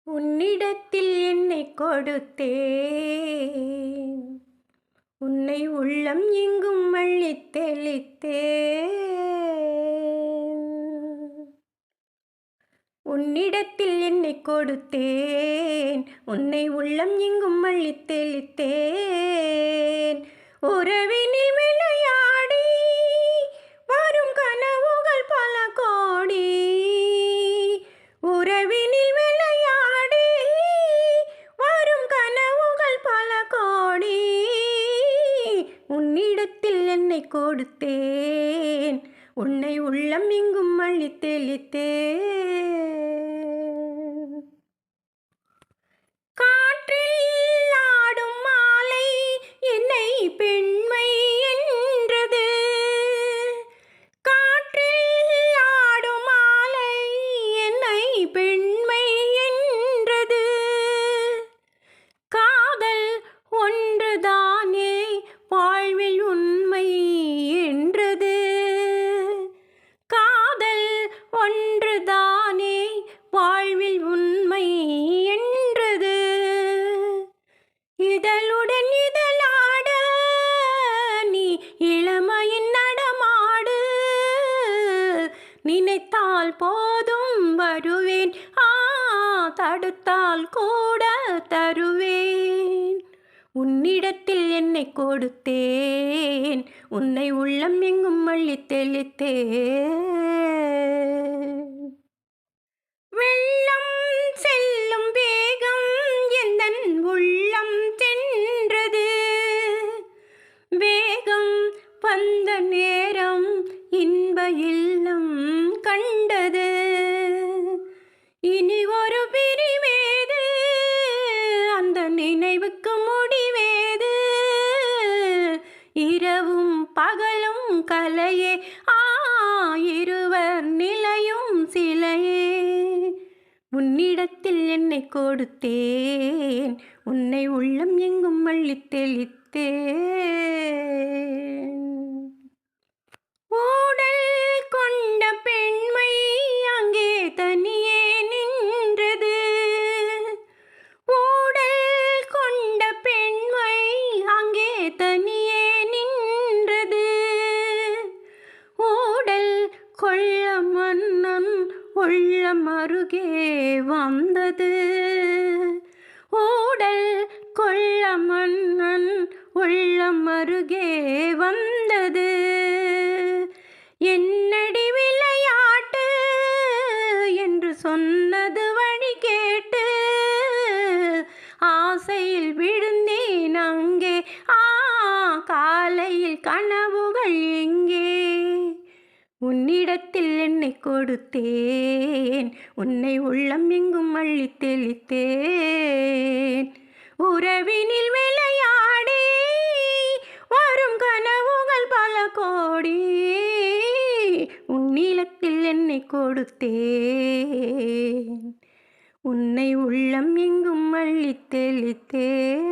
உன்னிடத்தில் என்னை கொடுத்தேன், உன்னை உள்ளம் எங்கும் அள்ளித் தெளித்தேன். உன்னிடத்தில் என்னை கொடுத்தேன், உன்னை உள்ளம் எங்கும் அள்ளித் தெளித்தேன். உறவினில் விளையாடி வரும் கனவுகள் பல கோடி, உறவினில் விளையாடி வரும் கனவுகள் பல கோடி. உன்னிடத்தில் என்னை கொடுத்தேன், உன்னை உள்ளம் எங்கும் அள்ளித் தெளித்தேன். காற்றில் ஆடும் மாலை என்னை பெண்மை என்றது, காற்றில் ஆடும் மாலை என்னை பெண்மை என்றது. காதல் ஒன்றுதானே வாழ்வில் உண்மை என்றது, காதல் ஒன்றுதானே வாழ்வில் உண்மை என்றது. இதழுடன் இதழாட நீ இளமையின் நடமாடு, நினைத்தால் போதும் வருவேன், தடுத்தால் கூட தருவேன். உன்னிடத்தில் என்னை கொடுத்தேன், உன்னை உள்ளம் எங்கும் அள்ளித் தெளித்தேன். வெள்ளம் செல்லும் வேகம் எந்தன் உள்ளம் சென்றது, வேகம் வந்த நேரம் இன்ப இல்லம் கண்டது. இனி ஒரு பிரிவேது, அந்த நினைவுக்கு முடிவேது. இரவும் பகலும் கலையே, இருவர் நிலையும் சிலையே. உன்னிடத்தில் என்னை கொடுத்தேன், உன்னை உள்ளம் எங்கும் அள்ளித் தெளித்தேன். ஊடல் கொண்ட பெண்மை அங்கே தனியே நின்றது, ஊடல் கொண்ட பெண்மை அங்கே தனியே நின்றது. ஊடல் கொள்ள மன்னன் உள்ளம் அருகே வந்தது, ஊடல் கொள்ள மன்னன் உள்ளம் அருகே வந்தது. என்னடி விளையாட்டு என்று சொன்னது வழி கேட்டு, ஆசையில் விழுந்தேன் அங்கே, காலையில் கனவுகள் எங்கே. உன்னிடத்தில் என்னை கொடுத்தேன், உன்னை உள்ளம் எங்கும் அள்ளித் தெளித்தேன். உறவினில் விளையாடி வரும் கனவுகள் பல கோடி, உன்னிடத்தில் என்னை கொடுத்தேன், உன்னை உள்ளம் எங்கும் அள்ளித் தெளித்தேன்.